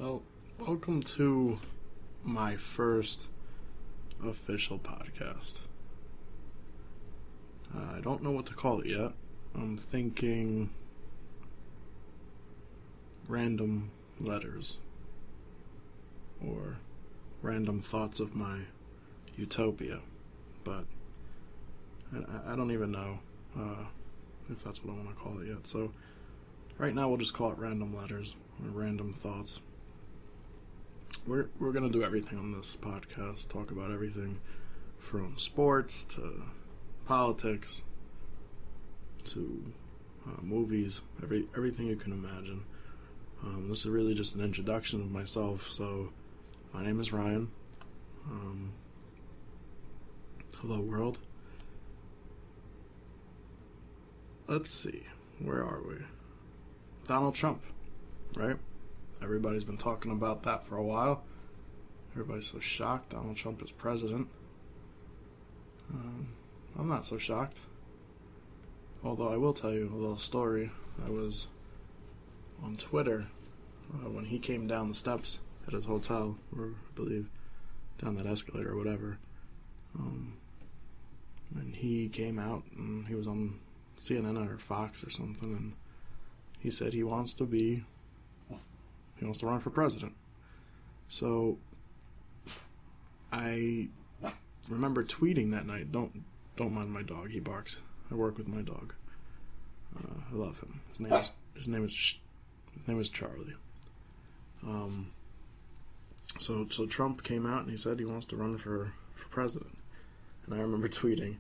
Well, welcome to my first official podcast. I don't know what to call it yet. I'm thinking random letters or random thoughts of my utopia, but I don't even know if that's what I want to call it yet. So right now we'll just call it random letters or random thoughts. We're going to do everything on this podcast, talk about everything from sports to politics to movies, everything you can imagine. This is really just an introduction of myself. So my name is Ryan. Hello world. Let's see, where are we? Donald Trump, right? Everybody's been talking about that for a while. Everybody's so shocked Donald Trump is president. I'm not so shocked. Although I will tell you a little story. I was on Twitter when he came down the steps at his hotel, or I believe down that escalator or whatever. And he came out and he was on CNN or Fox or something, and he said he wants to run for president. So I remember tweeting that night. Don't mind my dog. He barks. I work with my dog. I love him. His name is Charlie. So Trump came out and he said he wants to run for president. And I remember tweeting,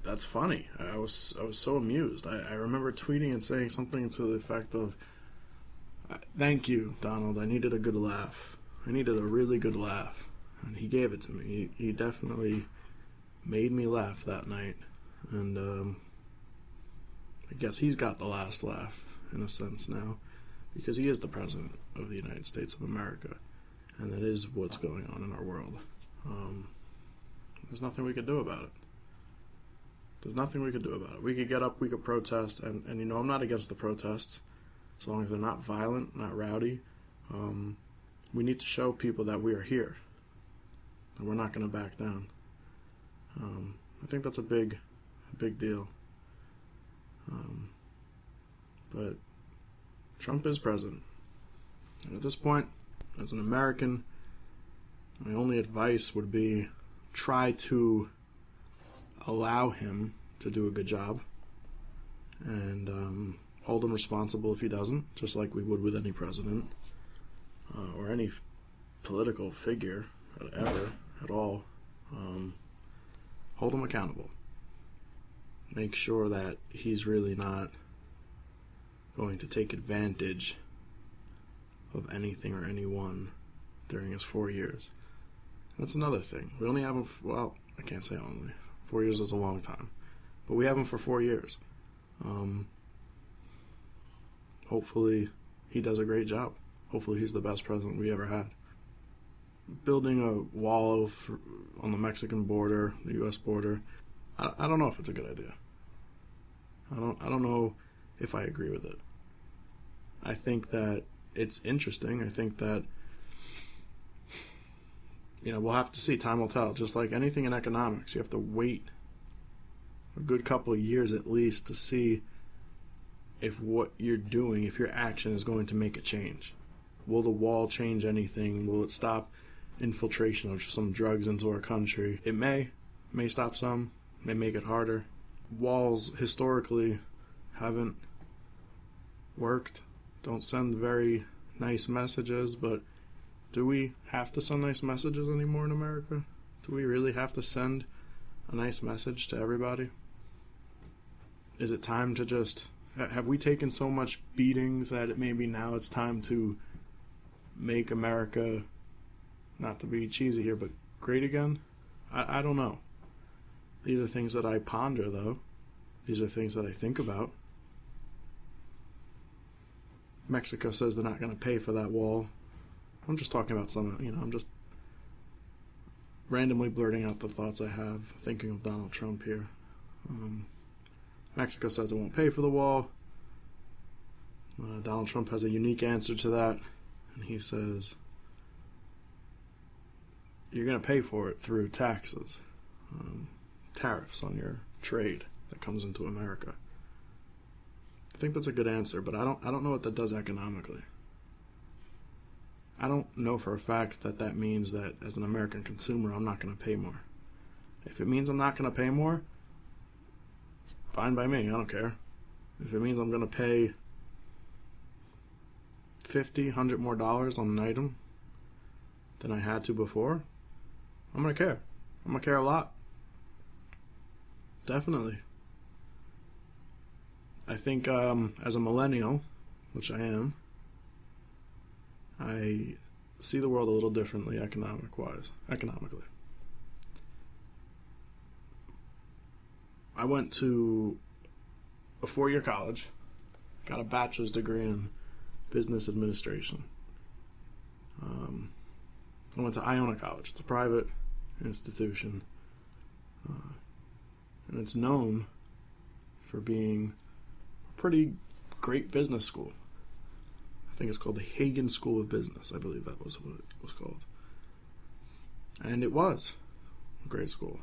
that's funny. I was so amused. I remember tweeting and saying something to the effect of, "Thank you, Donald. I needed a good laugh. I needed a really good laugh." And he gave it to me. He definitely made me laugh that night. And I guess he's got the last laugh, in a sense now, because he is the president of the United States of America. And that is what's going on in our world. There's nothing we could do about it. There's nothing we could do about it. We could get up, we could protest, and I'm not against the protests, as long as they're not violent, not rowdy. We need to show people that we are here, and we're not going to back down. I think that's a big deal. But Trump is president. And at this point, as an American, my only advice would be try to allow him to do a good job and hold him responsible if he doesn't, just like we would with any president or any political figure ever at all. Hold him accountable. Make sure that he's really not going to take advantage of anything or anyone during his 4 years. That's another thing. We only have him, I can't say only. 4 years is a long time. But we have him for 4 years. Hopefully he does a great job. Hopefully he's the best president we ever had. Building a wall on the Mexican border, the U.S. border, I don't know if it's a good idea. I don't know if I agree with it. I think that it's interesting. I think that, we'll have to see. Time will tell. Just like anything in economics, you have to wait a good couple of years at least to see if what you're doing, if your action is going to make a change. Will the wall change anything? Will it stop infiltration of some drugs into our country? It may stop some, may make it harder. Walls historically haven't worked, don't send very nice messages, but do we have to send nice messages anymore in America? Do we really have to send a nice message to everybody? Is it time to just... Have we taken so much beatings that maybe now it's time to make America, not to be cheesy here, but great again? I don't know. These are things that I ponder, though. These are things that I think about. Mexico says they're not going to pay for that wall. I'm just talking about I'm just randomly blurting out the thoughts I have, thinking of Donald Trump here. Mexico says it won't pay for the wall. Donald Trump has a unique answer to that, and he says, you're going to pay for it through taxes, tariffs on your trade that comes into America. I think that's a good answer, but I don't know what that does economically. I don't know for a fact that that means that as an American consumer, I'm not going to pay more. If it means I'm not going to pay more, fine by me, I don't care. If it means I'm going to pay $50, $100 more on an item than I had to before, I'm going to care. I'm going to care a lot. Definitely. I think as a millennial, which I am, I see the world a little differently economically. I went to a 4-year college, got a bachelor's degree in business administration. I went to Iona College. It's a private institution, and it's known for being a pretty great business school. I think it's called the Hagen School of Business. I believe that was what it was called. And it was a great school.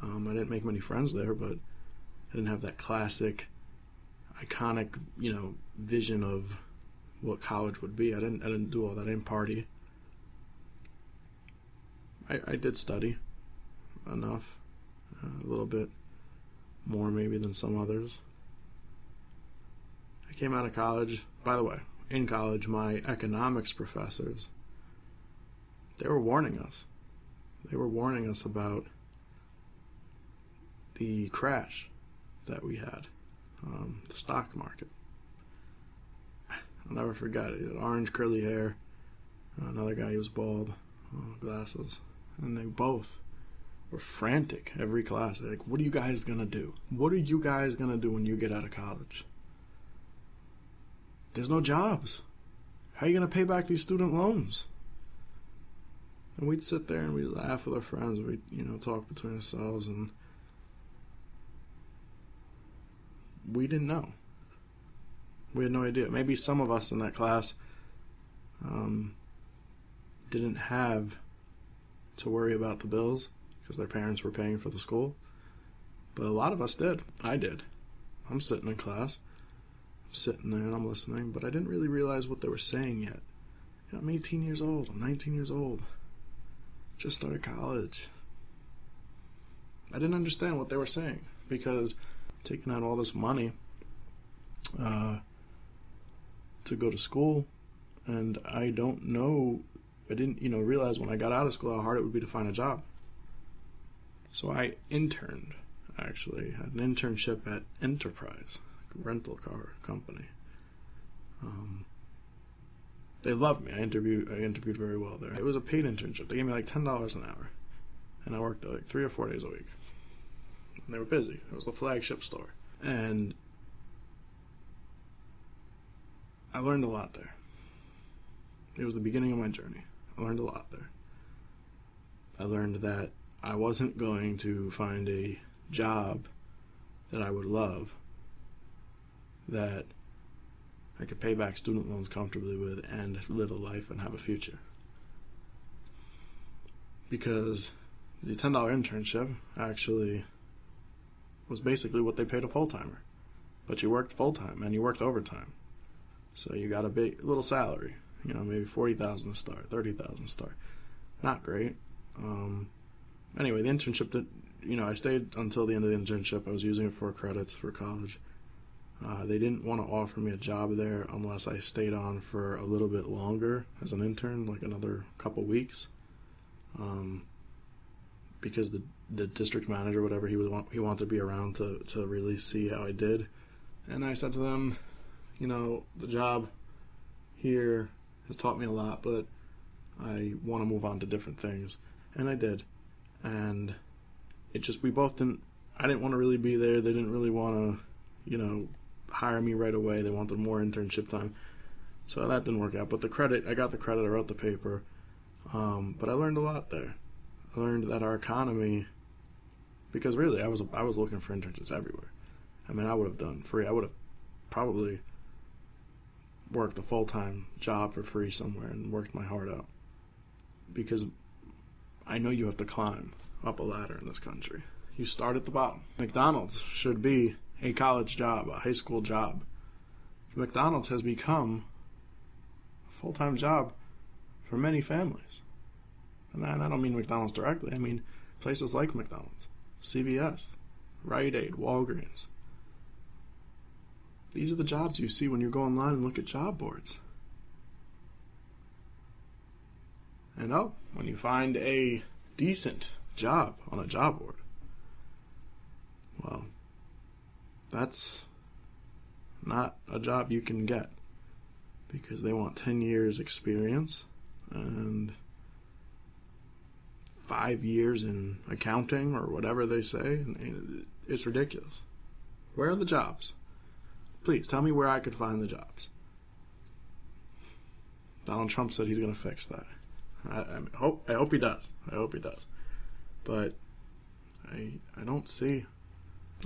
I didn't make many friends there, but I didn't have that classic, iconic, vision of what college would be. I didn't do all that. I didn't party. I did study enough, a little bit more maybe than some others. I came out of college. By the way, in college, my economics professors, they were warning us. They were warning us about the crash that we had, the stock market. I'll never forget it. He had orange curly hair. Another guy, he was bald, glasses. And they both were frantic every class. They're like, what are you guys going to do? What are you guys going to do when you get out of college? There's no jobs. How are you going to pay back these student loans? And we'd sit there and we'd laugh with our friends. We'd, talk between ourselves, and we didn't know. We had no idea. Maybe some of us in that class didn't have to worry about the bills because their parents were paying for the school. But a lot of us did. I did. I'm sitting in class. I'm sitting there and I'm listening, but I didn't really realize what they were saying yet. I'm 18 years old. I'm 19 years old. Just started college. I didn't understand what they were saying because taking out all this money to go to school, and I didn't realize when I got out of school how hard it would be to find a job. So I interned, actually. Had an internship at Enterprise, a rental car company. They loved me. I interviewed very well there. It was a paid internship. They gave me like $10 an hour, and I worked there like 3 or 4 days a week. And they were busy. It was a flagship store. And I learned a lot there. It was the beginning of my journey. I learned a lot there. I learned that I wasn't going to find a job that I would love, that I could pay back student loans comfortably with and live a life and have a future. Because the $10 internship actually was basically what they paid a full-timer. But you worked full-time and you worked overtime. So you got a little salary, maybe $40,000 to start, $30,000 to start. Not great. Anyway, the internship, I stayed until the end of the internship. I was using it for credits for college. They didn't want to offer me a job there unless I stayed on for a little bit longer as an intern, like another couple weeks. Because the district manager, whatever, he wanted to be around to really see how I did. And I said to them, the job here has taught me a lot, but I want to move on to different things. And I did. And we both didn't, I didn't want to really be there. They didn't really want to, hire me right away. They wanted more internship time. So that didn't work out. But I got the credit, I wrote the paper. But I learned a lot there. I learned that our economy, because really I was looking for internships everywhere. I mean, I would have done free. I would have probably worked a full-time job for free somewhere and worked my heart out. Because I know you have to climb up a ladder in this country. You start at the bottom. McDonald's should be a college job, a high school job. McDonald's has become a full-time job for many families. And I don't mean McDonald's directly. I mean places like McDonald's, CVS, Rite Aid, Walgreens. These are the jobs you see when you go online and look at job boards. And when you find a decent job on a job board, well, that's not a job you can get, because they want 10 years experience and 5 years in accounting or whatever they say. It's ridiculous. Where are the jobs? Please tell me where I could find the jobs. Donald Trump said he's going to fix that. I hope he does. I hope he does. But I don't see.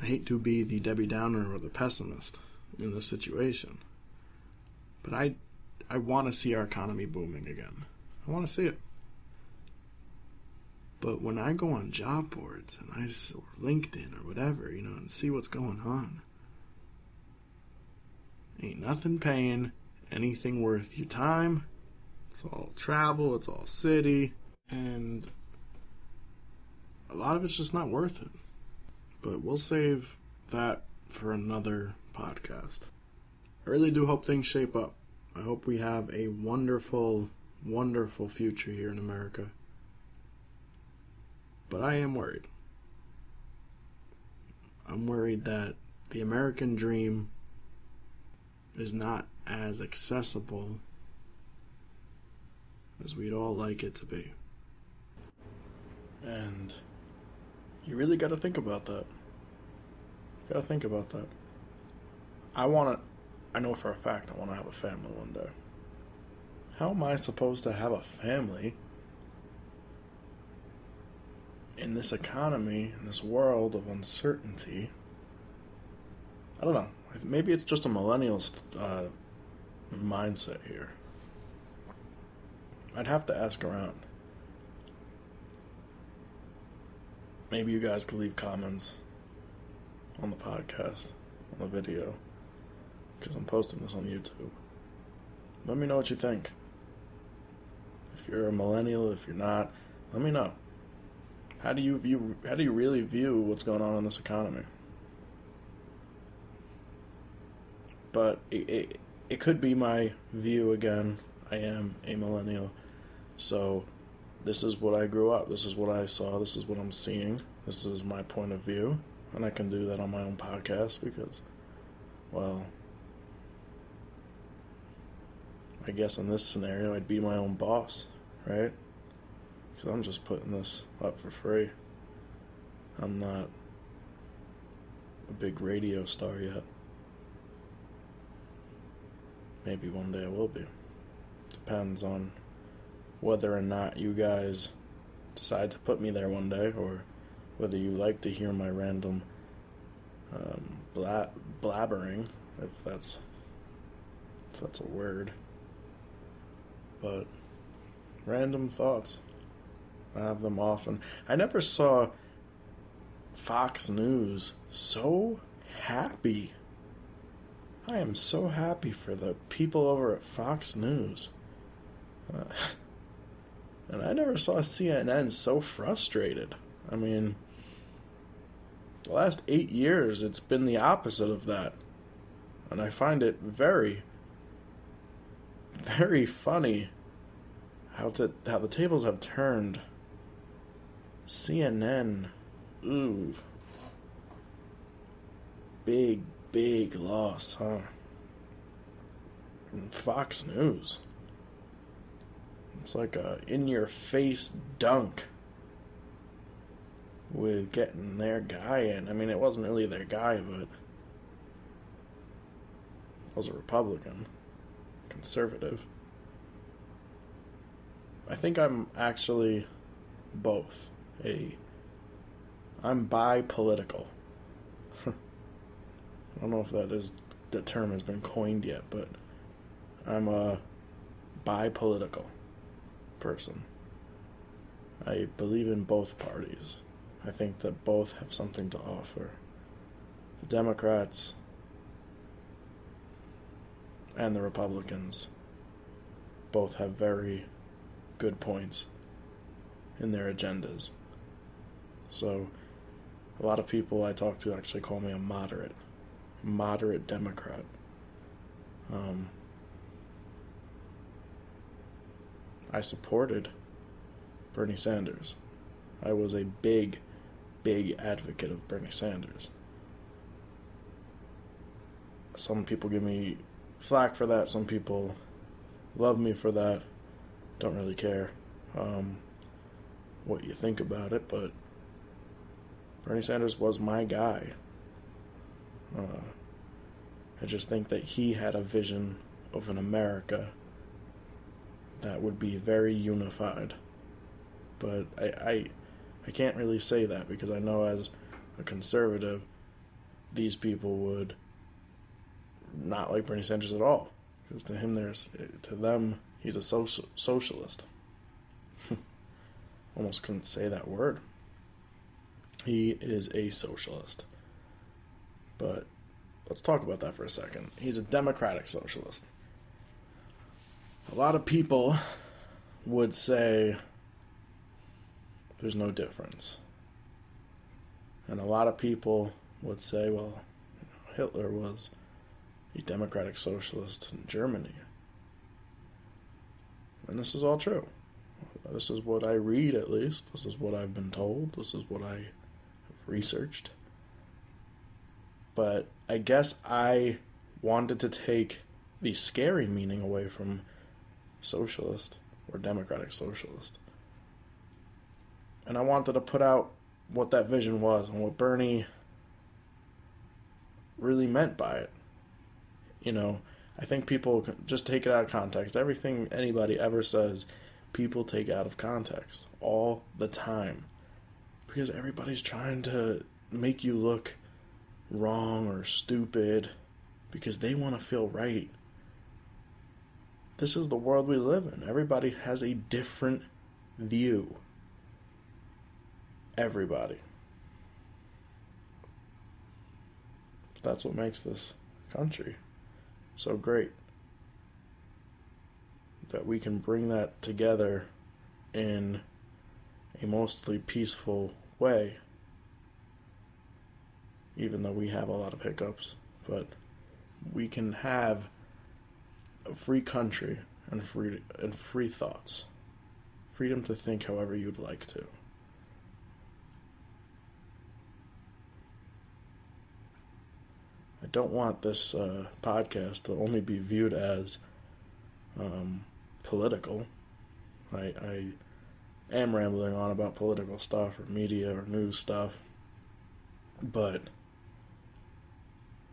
I hate to be the Debbie Downer or the pessimist in this situation, but I want to see our economy booming again. I want to see it. But when I go on job boards and or LinkedIn or whatever, and see what's going on, ain't nothing paying anything worth your time. It's all travel, it's all city, and a lot of it's just not worth it. But we'll save that for another podcast. I really do hope things shape up. I hope we have a wonderful, wonderful future here in America. But I am worried. I'm worried that the American dream is not as accessible as we'd all like it to be. And you really got to think about that. I know for a fact I want to have a family one day. How am I supposed to have a family in this economy, in this world of uncertainty? I don't know. Maybe it's just a millennial's mindset here. I'd have to ask around. Maybe you guys could leave comments on the podcast, on the video, because I'm posting this on YouTube. Let me know what you think. If you're a millennial, if you're not, let me know. How do you really view what's going on in this economy? But it could be my view again. I am a millennial. So this is what I grew up. This is what I saw. This is what I'm seeing. This is my point of view. And I can do that on my own podcast because, well, I guess in this scenario I'd be my own boss, right? Because I'm just putting this up for free. I'm not a big radio star yet. Maybe one day I will be. Depends on whether or not you guys decide to put me there one day, or whether you like to hear my random blabbering, if that's a word. But random thoughts, I have them often. I never saw Fox News so happy. I am so happy for the people over at Fox News. And I never saw CNN so frustrated. I mean, the last 8 years, it's been the opposite of that. And I find it very, very funny how the tables have turned. CNN, ooh. Big loss, huh? And Fox News. It's like a in-your-face dunk with getting their guy in. I mean, it wasn't really their guy, but it was a Republican, conservative. I think I'm actually both. I'm bi-political. I don't know if the term has been coined yet, but I'm a bipolitical person. I believe in both parties. I think that both have something to offer. The Democrats and the Republicans both have very good points in their agendas. So a lot of people I talk to actually call me a moderate Democrat. I supported Bernie Sanders. I was a big advocate of Bernie Sanders. Some people give me flack for that. Some people love me for that. Don't really care what you think about it, but Bernie Sanders was my guy. I just think that he had a vision of an America that would be very unified. But I can't really say that because I know as a conservative, these people would not like Bernie Sanders at all. Because to them, he's a socialist. Almost couldn't say that word. He is a socialist. But let's talk about that for a second. He's a democratic socialist. A lot of people would say there's no difference. And a lot of people would say, well, Hitler was a democratic socialist in Germany. And this is all true. This is what I read, at least. This is what I've been told. This is what I have researched. But I guess I wanted to take the scary meaning away from socialist or democratic socialist. And I wanted to put out what that vision was and what Bernie really meant by it. You know, I think people just take it out of context. Everything anybody ever says, people take out of context all the time. Because everybody's trying to make you look wrong or stupid because they want to feel right. This is the world we live in. Everybody has a different view. Everybody. That's what makes this country so great. That we can bring that together in a mostly peaceful way. Even though we have a lot of hiccups. But we can have a free country and free thoughts. Freedom to think however you'd like to. I don't want this podcast to only be viewed as political. I am rambling on about political stuff or media or news stuff, but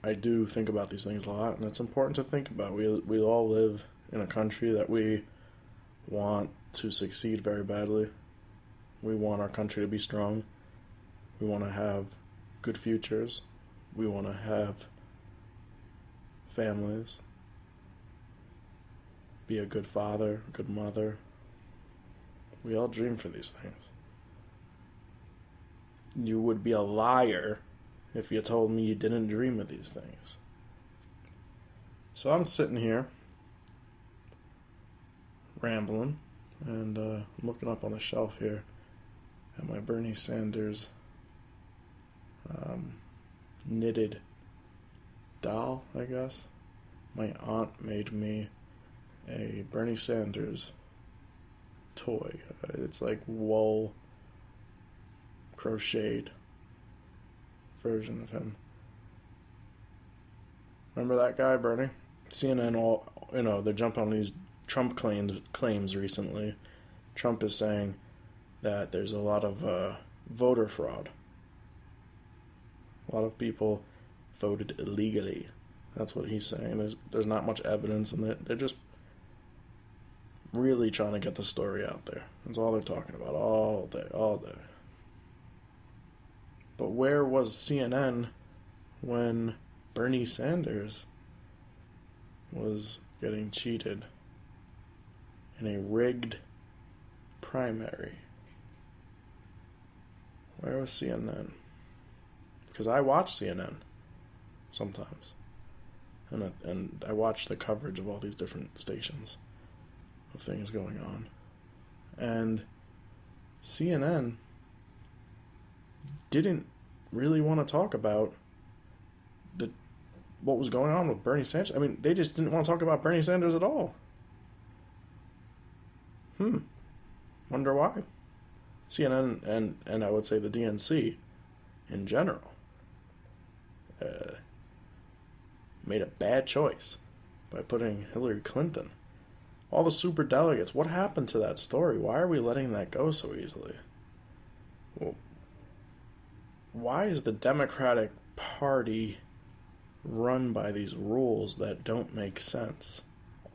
I do think about these things a lot, and it's important to think about. We all live in a country that we want to succeed very badly. We want our country to be strong. We want to have good futures. We want to have families. Be a good father, a good mother. We all dream for these things. You would be a liar if you told me you didn't dream of these things. So I'm sitting here rambling, and I'm looking up on the shelf here at my Bernie Sanders knitted doll, I guess. My aunt made me a Bernie Sanders toy. It's like wool crocheted version of him. Remember that guy, Bernie? CNN they're jumping on these Trump claims recently. Trump is saying that there's a lot of voter fraud. A lot of people voted illegally. That's what he's saying. There's not much evidence, and they're just really trying to get the story out there. That's all they're talking about all day. But where was CNN when Bernie Sanders was getting cheated in a rigged primary. Where was CNN? Because I watch CNN sometimes. And I watch the coverage of all these different stations of things going on. And CNN didn't really want to talk about what was going on with Bernie Sanders. I mean, they just didn't want to talk about Bernie Sanders at all. Wonder why. CNN and I would say the DNC in general made a bad choice by putting Hillary Clinton. All the super delegates, what happened to that story? Why are we letting that go so easily? Well, why is the Democratic Party run by these rules that don't make sense?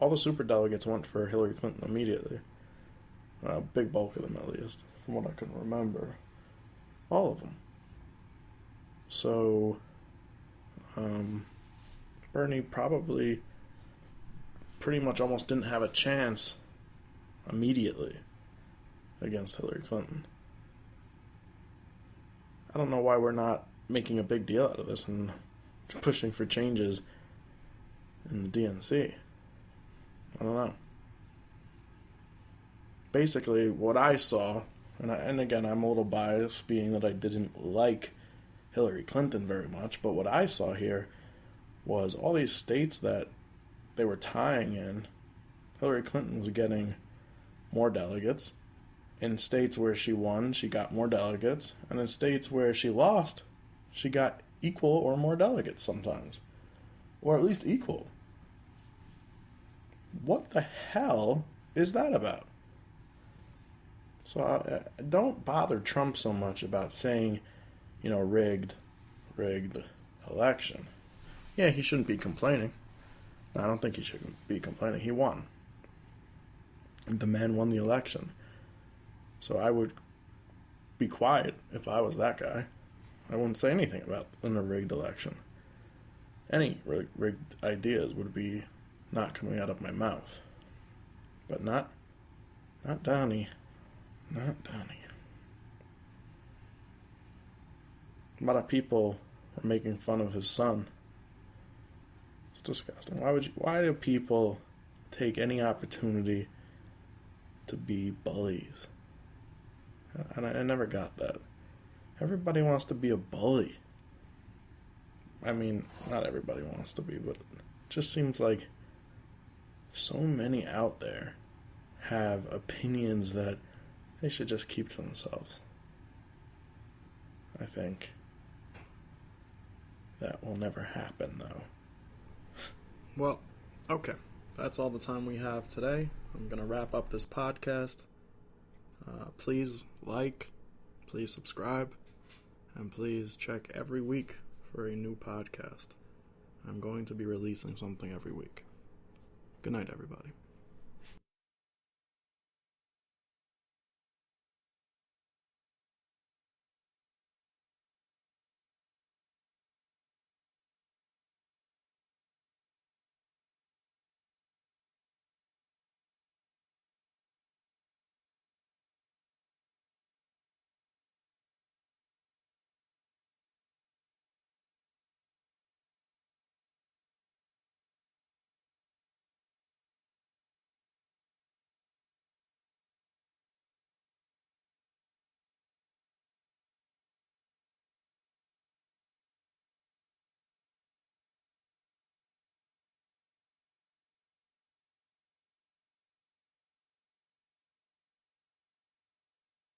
All the super delegates went for Hillary Clinton immediately. A big bulk of them, at least, from what I can remember. All of them. So, Bernie probably pretty much almost didn't have a chance immediately against Hillary Clinton. I don't know why we're not making a big deal out of this and pushing for changes in the DNC. I don't know. Basically, what I saw, and again, I'm a little biased, being that I didn't like Hillary Clinton very much, but what I saw here was all these states that they were tying in, Hillary Clinton was getting more delegates. In states where she won, she got more delegates. And in states where she lost, she got equal or more delegates sometimes. Or at least equal. What the hell is that about? So don't bother Trump so much about saying, rigged election. Yeah, he shouldn't be complaining. I don't think he should be complaining. He won. The man won the election. So I would be quiet if I was that guy. I wouldn't say anything about a rigged election. Any rigged ideas would be not coming out of my mouth. But not Donnie. Not Donnie. A lot of people are making fun of his son. It's disgusting. Why do people take any opportunity to be bullies? I never got that. Everybody wants to be a bully. I mean, not everybody wants to be, but it just seems like so many out there have opinions that they should just keep to themselves. I think that will never happen, though. Well, okay. That's all the time we have today. I'm going to wrap up this podcast. Please like, please subscribe, and please check every week for a new podcast. I'm going to be releasing something every week. Good night, everybody.